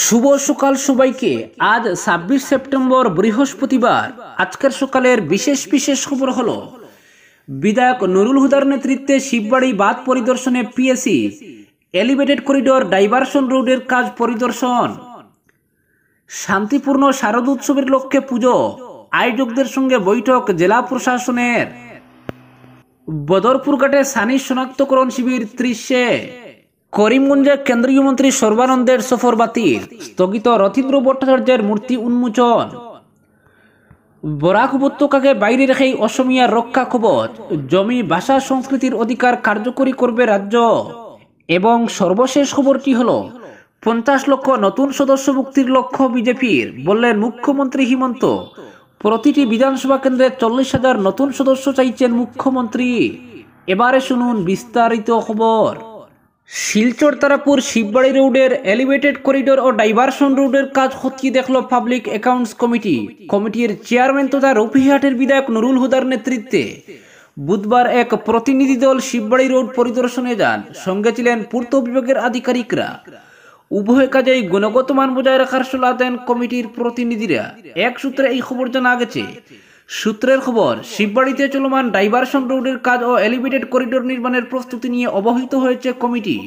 শুভ সকাল সবাইকে। আজ ২৬ সেপ্টেম্বর বৃহস্পতিবার। আজকের সকালের বিশেষ বিশেষ খবর হলো বিধায়ক নুরুল হুদার নেতৃত্বে শিববাড়ি বাঁধ পরিদর্শনে পিএসি, এলিভেটেড করিডোর ডাইভারশন রোডের কাজ পরিদর্শন, শান্তিপূর্ণ শারদোৎসবের লক্ষ্যে পুজো, আয়োজকদের সঙ্গে বৈঠক জেলা প্রশাসনের, বদরপুর ঘাটে সানি শনাক্তকরণ শিবির ৩০-এ, করিমগঞ্জে কেন্দ্রীয় মন্ত্রী সর্বানন্দের সফর বাতিল, স্থগিত রথীন্দ্র ভট্টাচার্যের মূর্তি উন্মোচন, বরাক উপত্যকাকে বাইরে রেখেই অসমিয়ার রক্ষা কবচ, জমি ভাষা সংস্কৃতির অধিকার কার্যকরী করবে রাজ্য। এবং সর্বশেষ খবরটি হল ৫০ লক্ষ নতুন সদস্য মুক্তির লক্ষ্য বিজেপির, বললেন মুখ্যমন্ত্রী হিমন্ত। প্রতিটি বিধানসভা কেন্দ্রে ৪০,০০০ নতুন সদস্য চাইছেন মুখ্যমন্ত্রী। এবারে শুনুন বিস্তারিত খবর। শিলচর তারাপুর শিববাড়ি রোডের এলিভেটেড করিডোর ও ডাইভারশন রোডের কাজ খতিয়ে দেখল পাবলিক অ্যাকাউন্টস কমিটি। কমিটির চেয়ারম্যান তথা রৌপিহাটের বিধায়ক নুরুল হুদার নেতৃত্বে বুধবার এক প্রতিনিধি দল শিববাড়ি রোড পরিদর্শনে যান। সঙ্গে ছিলেন পূর্ত বিভাগের আধিকারিকরা। উভয় কাজেই গুণগত মান বজায় রাখার সলাহ দেন কমিটির প্রতিনিধিরা। এক সূত্রে এই খবর জানা গেছে। সূত্রের খবর, শিববাড়িতে চলমান ডাইভারশন রোডের কাজ ও এলিভেটেড করিডোর নির্মাণের প্রস্তুতি নিয়ে অবহিত হয়েছে কমিটি।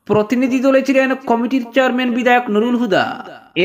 প্রতিনিধি দলে ছিলেন কমিটির চেয়ারম্যান বিধায়ক নুরুল হুদা।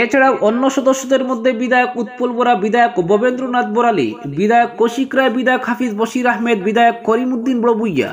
এছাড়াও অন্য সদস্যদের মধ্যে বিধায়ক উৎপল বরা, বিধায়ক ভবেন্দ্রনাথ বরালী, বিধায়ক কৌশিক রায়, বিধায়ক হাফিজ বশির আহমেদ, বিধায়ক করিমউদ্দিন বড়বুইয়া।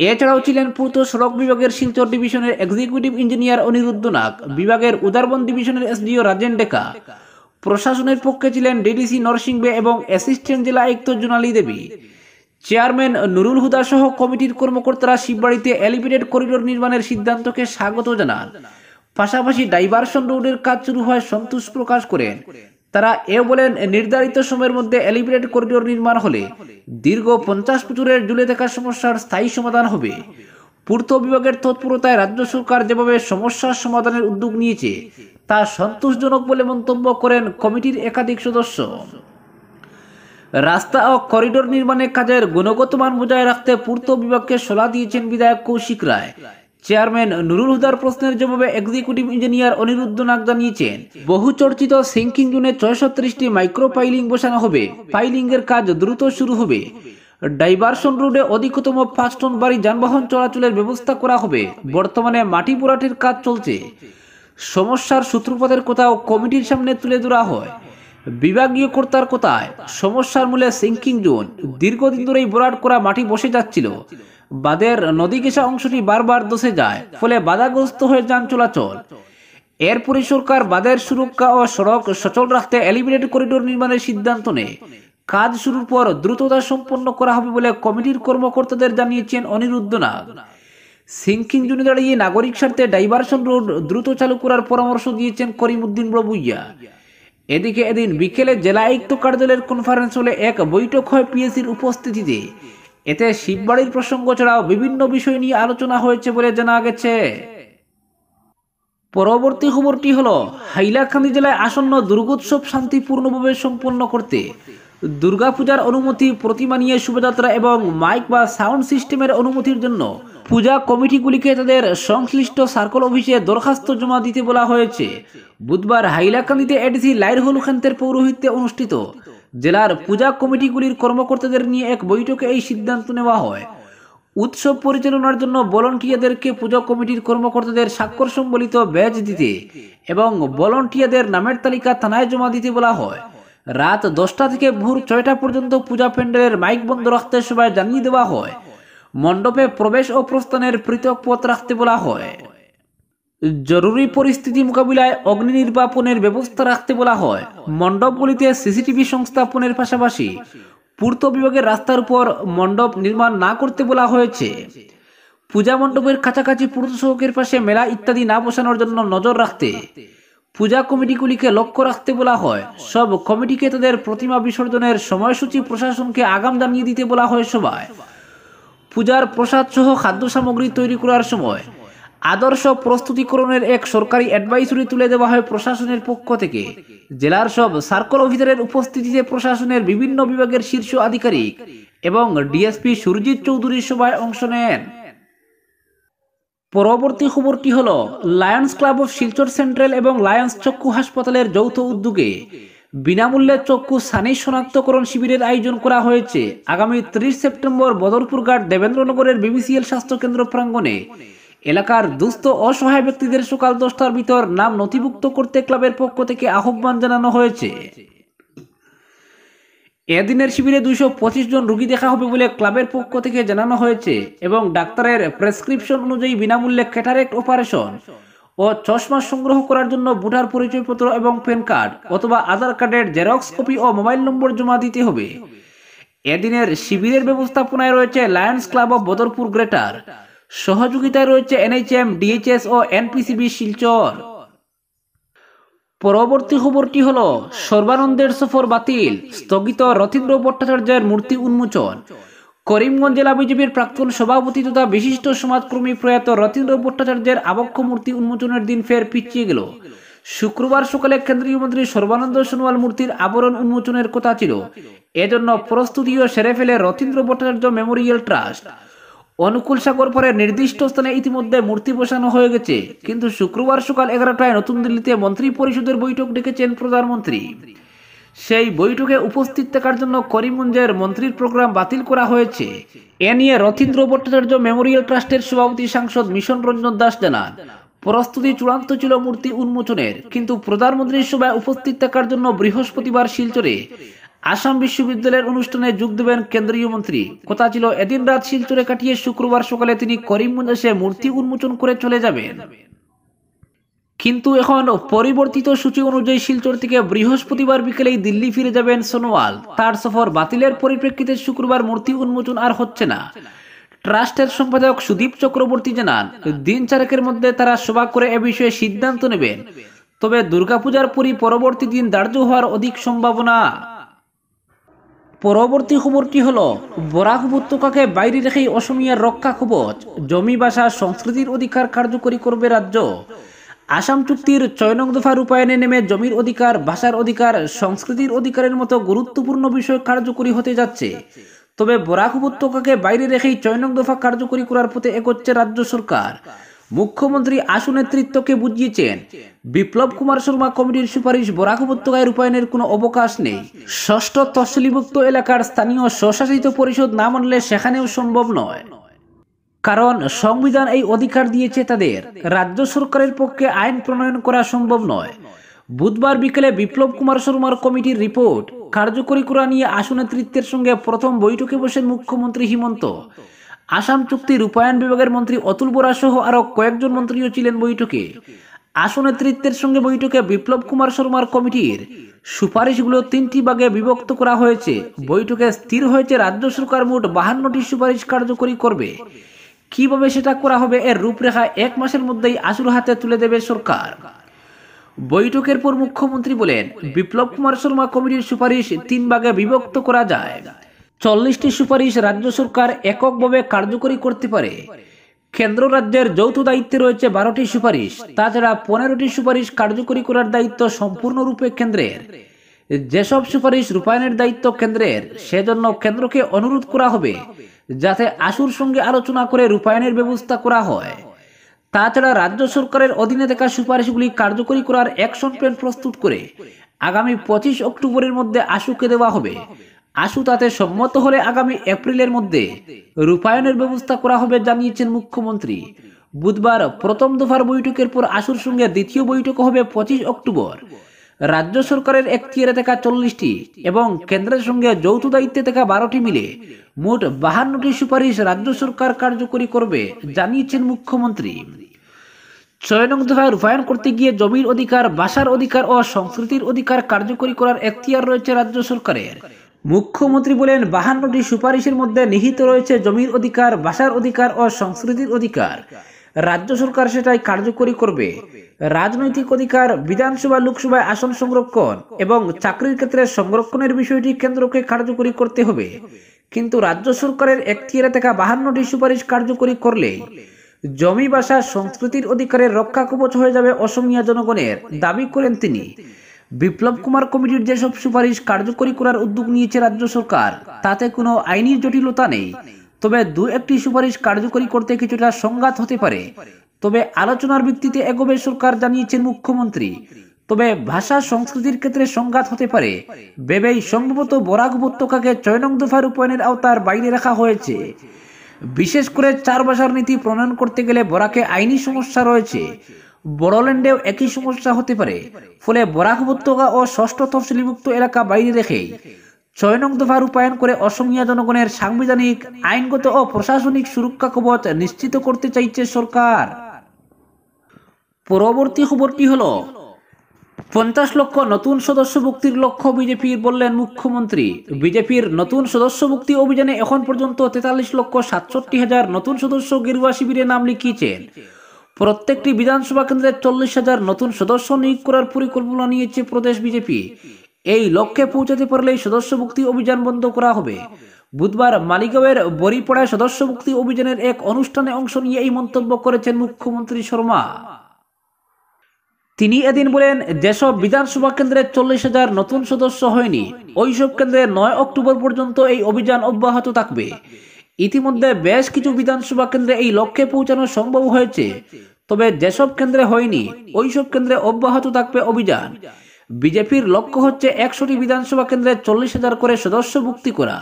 এছাড়াও ছিলেন পূর্ত সড়ক বিভাগের শিলচর ডিভিশনের এক্সিকিউটিভ ইঞ্জিনিয়ার অনিরুদ্ধ নাগ, বিভাগের উদারবন ডিভিশনের এসডিও রাজেন ডেকা। প্রশাসনের পক্ষে ছিলেন ডিডিসি নরসিংবে এবং অ্যাসিস্ট্যান্ট জেলা আয়ুক্ত জোনালী দেবী। চেয়ারম্যান নুরুল হুদা সহ কমিটির কর্মকর্তারা শিববাড়িতে এলিভেটেড করিডোর নির্মাণের সিদ্ধান্তকে স্বাগত জানান। পাশাপাশি ডাইভারশন রোডের কাজ শুরু হয় সন্তোষ প্রকাশ করেন। তারা এও বলেন, নির্ধারিত সময়ের মধ্যে এলিভেটেড করিডোর নির্মাণ হলে দীর্ঘ ৫০ বছরের ঝুলে থাকা সমস্যার স্থায়ী সমাধান হবে। পূর্ত বিভাগের তৎপরতায় রাজ্য সরকার যেভাবে সমস্যার সমাধানের উদ্যোগ নিয়েছে তা সন্তোষজনক বলে মন্তব্য করেন কমিটির একাধিক সদস্য। রাস্তা ও করিডোর নির্মাণের কাজের গুণগত মান বজায় রাখতে পূর্ত বিভাগকে সলাহ দিয়েছেন বিধায়ক কৌশিক রায়। চেয়ারম্যান নুরুল হুদার প্রশ্নের জবাবে এক্সিকিউটিভ ইঞ্জিনিয়ার অনিরুদ্ধ নাগ জানিয়েছেন, বহু চর্চিত সিঙ্কিং জোনে ৬৩টি মাইক্রো পাইলিং বসানো হবে। পাইলিং এর কাজ দ্রুত শুরু হবে। ডাইভারশন রোডে অধিকতম ৫ টন ভারী যানবাহন চলাচলের ব্যবস্থা করা হবে। বর্তমানে মাটি ভরাটের কাজ চলছে। সমস্যার সূত্রপাতের কথাও কমিটির সামনে তুলে ধরা হয়। বিভাগীয় কর্তার কথায়, সমস্যার মূলে সিঙ্কিং জোন। দীর্ঘদিন ধরেই ভরাট করা মাটি বসে যাচ্ছিল। বাঁধের নদী ঘেঁষা অংশটি বারবার ধসে যায়, ফলে বাধাগ্রস্ত হয়ে যান চলাচল। এরপরই সরকার বাঁধের সুরক্ষা ও সড়ক সচল রাখতে এলিভেটেড করিডোর নির্মাণের সিদ্ধান্ত নেয়। কাজ শুরুর পর দ্রুততা সম্পন্ন করা হবে বলে কমিটির কর্মকর্তাদের জানিয়েছেন অনিরুদ্ধ নাগ। সিঙ্কিং জোনে দাঁড়িয়ে নাগরিক স্বার্থে ডাইভারশন রোড দ্রুত চালু করার পরামর্শ দিয়েছেন করিমউদ্দিন বড়বুইয়া। এদিকে এদিন বিকেলে জেলা আয়ুক্ত কার্যালয়ের কনফারেন্স হলে এক বৈঠক হয় পিএসির উপস্থিতিতে। এতে শিববাড়ির প্রসঙ্গ ছাড়াও বিভিন্ন বিষয় নিয়ে আলোচনা হয়েছে বলে জানা গেছে। পরবর্তী খবরটি হলো, হাইলাকান্দি জেলায় আসন্ন দুর্গোৎসব শান্তিপূর্ণভাবে সম্পন্ন করতে দুর্গাপূজার অনুমতি, প্রতিমা নিয়ে শোভাযাত্রা এবং মাইক বা সাউন্ড সিস্টেমের অনুমতির জন্য পূজা কমিটিগুলিকে তাদের সংশ্লিষ্ট সার্কেল অফিসে দরখাস্ত জমা দিতে বলা হয়েছে। বুধবার হাইলাকান্দিতে এডিসি লাইরহুল খান্তের পৌরোহিত্যে অনুষ্ঠিত জেলার পূজা কমিটিগুলির কর্মকর্তাদের নিয়ে এক বৈঠকে এই সিদ্ধান্ত নেওয়া হয়। উৎসব পরিচালনার জন্য ভলান্টিয়ারদেরকে পূজা কমিটির কর্মকর্তাদের স্বাক্ষর সম্বলিত ব্যাজ দিতে এবং ভলান্টিয়ারদের নামের তালিকা থানায় জমা দিতে বলা হয়। রাত ১০টা থেকে ভোর ৬টা পর্যন্ত পূজা প্যান্ডেলের মাইক বন্ধ রাখতে সবাই জানিয়ে দেওয়া হয়। মণ্ডপে প্রবেশ ও প্রস্থানের পৃথক পথ রাখতে বলা হয়। জরুরি পরিস্থিতি মোকাবিলায় অগ্নি নির্বাপনের ব্যবস্থা রাখতে বলা হয়। মণ্ডপগুলিতে সিসিটিভি সংস্থাপনের পাশাপাশি পূর্ত বিভাগের রাস্তার উপর মণ্ডপ নির্মাণ না করতে বলা হয়েছে। পূজা মণ্ডপের কাছাকাছি পূর্ত সড়কের পাশে মেলা ইত্যাদি না বসানোর জন্য নজর রাখতে পূজা কমিটিগুলিকে লক্ষ্য রাখতে বলা হয়। সব কমিটিকে তাদের প্রতিমা বিসর্জনের সময়সূচি প্রশাসনকে আগাম জানিয়ে দিতে বলা হয় সভায়। পূজার প্রসাদ সহ খাদ্য সামগ্রী তৈরি করার সময় আদর্শ প্রস্তুতিকরণের এক সরকারি অ্যাডভাইসরি তুলে দেওয়া হয় প্রশাসনের পক্ষ থেকে। জেলার সব সার্কেল অফিসারের উপস্থিতিতে প্রশাসনের বিভিন্ন বিভাগের শীর্ষ আধিকারিক এবং ডিএসপি সুরজিৎ চৌধুরী সভায় অংশ নেন। পরবর্তী খবরটি হলো Lions club of Silchar central এবং লায়ন্স চক্ষু হাসপাতালের যৌথ উদ্যোগে বিনামূল্যে চক্ষু সানি শনাক্তকরণ শিবিরের আয়োজন করা হয়েছে। আগামী 30 সেপ্টেম্বর বদরপুর ঘাট দেবেন্দ্রনগরের বিবিসিএল স্বাস্থ্যকেন্দ্র প্রাঙ্গণে এলাকার দুস্থ অসহায় ব্যক্তিদের সকাল 10টার ভিতর নাম নথিভুক্ত করতে ক্লাবের পক্ষ থেকে আহ্বান জানানো হয়েছে। এদিনের শিবিরে 225 জন রোগী দেখা হবে বলে ক্লাবের পক্ষ থেকে জানানো হয়েছে এবং ডাক্তারের প্রেসক্রিপশন অনুযায়ী বিনামূল্যে ক্যাটারেক্ট অপারেশন ও চশমা সংগ্রহ করার জন্য ভোটার পরিচয়পত্র এবং প্যান কার্ড অথবা আধার কার্ডের জেরক্স কপি ও মোবাইল নম্বর জমা দিতে হবে। এদিনের শিবিরের ব্যবস্থাপনায় রয়েছে Lions club of Badarpur greater, সহযোগিতায় রয়েছে এনএইচএম, ডিএইচএস ও এনপিসিবি শিলচর। পরবর্তী খবরটি হলো সর্বানন্দের সফর বাতিল, স্থগিত রথীন্দ্র ভট্টাচার্যের মূর্তি উন্মোচন। করিমগঞ্জ জেলা বিজেপির প্রাক্তন সভাপতি তথা বিশিষ্ট সমাজকর্মী প্রয়াত রথীন্দ্র ভট্টাচার্যের আবক্ষ মূর্তি উন্মোচনের দিন ফের পিছিয়ে গেল। শুক্রবার সকালে কেন্দ্রীয় মন্ত্রী সর্বানন্দ সোনোয়াল মূর্তির আবরণ উন্মোচনের কথা ছিল। এজন্য প্রস্তুতিও সেরে ফেলে রথীন্দ্র ভট্টাচার্য মেমোরিয়াল ট্রাস্ট। অনুকূল সাগর পরে নির্দিষ্ট স্থানে ইতিমধ্যে মূর্তি বসানো হয়ে গেছে, কিন্তু শুক্রবার সকাল 11টায় নতুন দিল্লিতে মন্ত্রী পরিষদের বৈঠক ডেকেছেন প্রধানমন্ত্রী। সেই বৈঠকে উপস্থিত থাকার জন্য করিমগঞ্জের মন্ত্রীর প্রোগ্রাম বাতিল করা হয়েছে। এ নিয়ে রথীন্দ্র ভট্টাচার্য মেমোরিয়াল ট্রাস্টের সভাপতি সাংসদ মিশন রঞ্জন দাস জানান, প্রস্তুতি চূড়ান্ত ছিল মূর্তি উন্মোচনের, কিন্তু প্রধানমন্ত্রীর সভায় উপস্থিত থাকার জন্য বৃহস্পতিবার শিলচরে আসাম বিশ্ববিদ্যালয়ের অনুষ্ঠানে যোগ দেবেন কেন্দ্রীয় মন্ত্রী। কথা ছিল এদিন রাত শিলচরে কাটিয়ে শুক্রবার সকালে তিনি করিমগঞ্জ এসে মূর্তি উন্মোচন করে চলে যাবেন। কিন্তু এখন পরিবর্তিত সূচি অনুযায়ী শিলচর থেকে বৃহস্পতিবার বিকেলেই দিল্লি ফিরে যাবেন সোনোয়াল। তার সফর বাতিলের পরিপ্রেক্ষিতে শুক্রবার মূর্তি উন্মোচন আর হচ্ছে না। ট্রাস্টের সম্পাদক সুদীপ চক্রবর্তী জানান, দিন চারেকের মধ্যে তারা সভা করে এ বিষয়ে সিদ্ধান্ত নেবেন, তবে দুর্গাপূজার পরবর্তী দিন ধার্য হওয়ার অধিক সম্ভাবনা। পরবর্তী খবরটি হলো বরাক উপত্যকাকে বাইরে রেখেই অসমিয়ার রক্ষা কবচ, জমি ভাষা সংস্কৃতির অধিকার কার্যকরী করবে রাজ্য। আসাম চুক্তির 6 নং দফা রূপায়ণে নেমে জমির অধিকার, ভাষার অধিকার, সংস্কৃতির অধিকারের মতো গুরুত্বপূর্ণ বিষয় কার্যকরী হতে যাচ্ছে। তবে বরাক উপত্যকাকে বাইরে রেখেই 6 নং দফা কার্যকরী করার পথে এগোচ্ছে রাজ্য সরকার। মুখ্যমন্ত্রী আশু নেতৃত্বকে বুঝিয়েছেন, বিপ্লব কুমার শর্মা কমিটির সুপারিশ বরাক উপত্যকায় রূপায়ণের কোনো অবকাশ নেই। ষষ্ঠ তফসিলিভুক্ত এলাকার স্থানীয় স্বশাসিত পরিষদ না মানলে সেখানেও সম্ভব নয়, কারণ সংবিধান এই অধিকার দিয়েছে তাদের। রাজ্য সরকারের পক্ষে আইন প্রণয়ন করা সম্ভব নয়। বুধবার বিকেলে বিপ্লব কুমার শর্মার কমিটির রিপোর্ট কার্যকরী করা নিয়ে আশু নেতৃত্বের সঙ্গে প্রথম বৈঠকে বসেন মুখ্যমন্ত্রী হিমন্ত। আসাম চুক্তি রূপায়ণ বিভাগের মন্ত্রী অতুল বোরা সহ আরো কয়েকজন মন্ত্রীও ছিলেন বৈঠকে। আশু নেতৃত্বের সঙ্গে বৈঠকে বিপ্লব কুমার শর্মার কমিটির সুপারিশগুলো 3টি ভাগে বিভক্ত করা হয়েছে। বৈঠকে স্থির হয়েছে রাজ্য সরকার মোট 52টি সুপারিশ কার্যকরী করবে। কিভাবে সেটা করা হবে এর রূপরেখা 1 মাসের মধ্যেই আশুর হাতে তুলে দেবে সরকার। বৈঠকের পর মুখ্যমন্ত্রী বলেন, বিপ্লব কুমার শর্মা কমিটির সুপারিশ 3 ভাগে বিভক্ত করা যায়। 40টি সুপারিশ রাজ্য সরকার এককভাবে কার্যকরী করতে পারে। কেন্দ্র রাজ্যের যৌথ দায়িত্বে রয়েছে 12টি সুপারিশ। তাছাড়া 15টি সুপারিশ কার্যকরী করার দায়িত্ব সম্পূর্ণরূপে কেন্দ্রের। যেসব সুপারিশ রূপায়ণের দায়িত্ব কেন্দ্রের, সেজন্য কেন্দ্রকে অনুরোধ করা হবে যাতে আশুর সঙ্গে আলোচনা করে রূপায়ণের ব্যবস্থা করা হয়। তাছাড়া রাজ্য সরকারের অধীনে থাকা সুপারিশগুলি কার্যকরী করার অ্যাকশন প্ল্যান প্রস্তুত করে আগামী 25 অক্টোবরের মধ্যে আশুকে দেওয়া হবে। আশু তাতে সম্মত হলে আগামী এপ্রিলের মধ্যে রূপায়ণের ব্যবস্থা করা হবে জানিয়েছেন মুখ্যমন্ত্রী। বুধবার প্রথম দফার বৈঠকের পর আশুর সঙ্গে দ্বিতীয় বৈঠক হবে 25 অক্টোবর। রাজ্য সরকারের এখতিয়ারে থাকা 40টি এবং কেন্দ্রের সঙ্গে যৌথ দায়িত্বে থাকা 12টি মিলে মোট 52টি সুপারিশ রাজ্য সরকার কার্যকরী করবে জানিয়েছেন মুখ্যমন্ত্রী। 6 নং দফায় রূপায়ণ করতে গিয়ে জমির অধিকার, ভাষার অধিকার ও সংস্কৃতির অধিকার কার্যকরী করার এখতিয়ার রয়েছে রাজ্য সরকারের। মুখ্যমন্ত্রী বলেন, 52টি সুপারিশের মধ্যে নিহিত রয়েছে জমির অধিকার, ভাষার অধিকার ও সংস্কৃতির অধিকার। রাজ্য সরকার সেটাই কার্যকরী করবে। রাজনৈতিক অধিকার, বিধানসভা লোকসভায় আসন সংরক্ষণ এবং চাকরির ক্ষেত্রে সংরক্ষণের বিষয়টি কেন্দ্রকে কার্যকরী করতে হবে। কিন্তু রাজ্য সরকারের এখতিয়ারে থাকা 52টি সুপারিশ কার্যকরী করলে জমি, ভাষা, সংস্কৃতির অধিকারের রক্ষা কবচ হয়ে যাবে অসমিয়া জনগণের, দাবি করেন তিনি। বিপ্লব কুমার কমিটির যেসব সুপারিশ কার্যকরী করার উদ্যোগ নিয়েছে রাজ্য সরকার, তাতে কোনো আইনি জটিলতা নেই। তবে দু একটি সুপারিশ কার্যকরী করতে কিছুটা সংঘাত হতে পারে, তবে আলোচনার ভিত্তিতে এগোবে সরকার, জানিয়েছেন মুখ্যমন্ত্রী। তবে ভাষা সংস্কৃতির ক্ষেত্রে সংঘাত হতে পারে ভেবেই সম্ভবত বরাক উপত্যকাকে ৬ নং দফা রূপায়ণের আওতার বাইরে রাখা হয়েছে। বিশেষ করে 4 ভাষার নীতি প্রণয়ন করতে গেলে বরাকে আইনি সমস্যা রয়েছে। বড়োল্যান্ডেও একই সমস্যা হতে পারে। ফলে বরাক উপত্যকা ও ৬ষ্ঠ তফসিলিভুক্ত এলাকা বাইরে রেখেই ৬ নং দফা রূপায়ণ করে অসমীয়া জনগণের সাংবিধানিক, আইনগত ও প্রশাসনিক সুরক্ষা কবচ নিশ্চিত করতে চাইছে সরকার। পরবর্তী খবরটি হলো 50 লক্ষ নতুন সদস্য ভুক্তির লক্ষ্য বিজেপির, বললেন মুখ্যমন্ত্রী। বিজেপির নতুন সদস্য ভুক্তি অভিযানে এখন পর্যন্ত 43,67,000 নতুন সদস্য গেরুয়া শিবিরে নাম লিখিয়েছেন। প্রত্যেকটি বিধানসভা কেন্দ্রে 40,000 নতুন সদস্য নিয়োগ করার পরিকল্পনা নিয়েছে প্রদেশ বিজেপি। এই লক্ষ্যে পৌঁছাতে পারলেই সদস্য ভুক্তি অভিযান বন্ধ করা হবে। বুধবার মালিগাঁওয়ের বড়িপাড়ায় সদস্য ভুক্তি অভিযানের এক অনুষ্ঠানে অংশ নিয়ে এই মন্তব্য করেছেন মুখ্যমন্ত্রী শর্মা। তিনি এদিন বলেন, যেসব বিধানসভা কেন্দ্রে 40,000 নতুন সদস্য হয়নি, ওইসব কেন্দ্রে 9 অক্টোবর পর্যন্ত এই অভিযান অব্যাহত থাকবে। ইতিমধ্যে বেশ কিছু বিধানসভা কেন্দ্রে এই লক্ষ্যে পৌঁছানো সম্ভব হয়েছে। তবে যেসব কেন্দ্রে হয়নি, ওইসব কেন্দ্রে অব্যাহত থাকবে অভিযান। বিজেপির লক্ষ্য হচ্ছে 100টি বিধানসভা কেন্দ্রে 40,000 করে সদস্য ভুক্তি করা।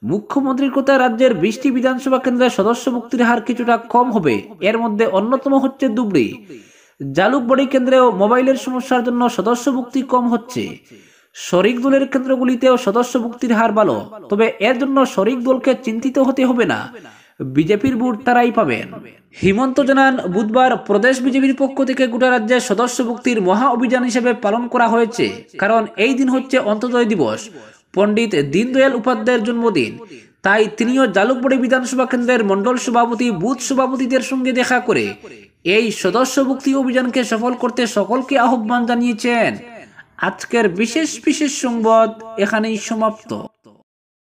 মুখ্যমন্ত্রীর কথায় রাজ্যের 20টি বিধানসভা কেন্দ্রে সদস্য ভুক্তির হার কিছুটা কম হবে। এর মধ্যে অন্যতম হচ্ছে ধুবড়ী। জালুকবাড়ি কেন্দ্রেও মোবাইলের সমস্যার জন্য সদস্য ভুক্তি কম হচ্ছে। শরিক দলের কেন্দ্রগুলিতেও সদস্য ভুক্তির হার ভালো, তবে এর জন্য শরিক দলকে চিন্তিত হতে হবে না, বিজেপির ভোট তারাই পাবেন। হিমন্ত জানান, বুধবার প্রদেশ বিজেপির পক্ষ থেকে গোটা রাজ্যে সদস্য ভুক্তির মহা অভিযান হিসেবে পালন করা হয়েছে, কারণ এই দিন হচ্ছে অন্তোদয় দিবস, পণ্ডিত দীনদয়াল উপাধ্যায়ের জন্মদিন। তাই তিনিও জালুকবাড়ি বিধানসভা কেন্দ্রের মন্ডল সভাপতি, বুথ সভাপতিদের সঙ্গে দেখা করে এই সদস্য ভুক্তি অভিযানকে সফল করতে সকলকে আহ্বান জানিয়েছেন। আজকের বিশেষ সংবাদ এখানেই সমাপ্ত।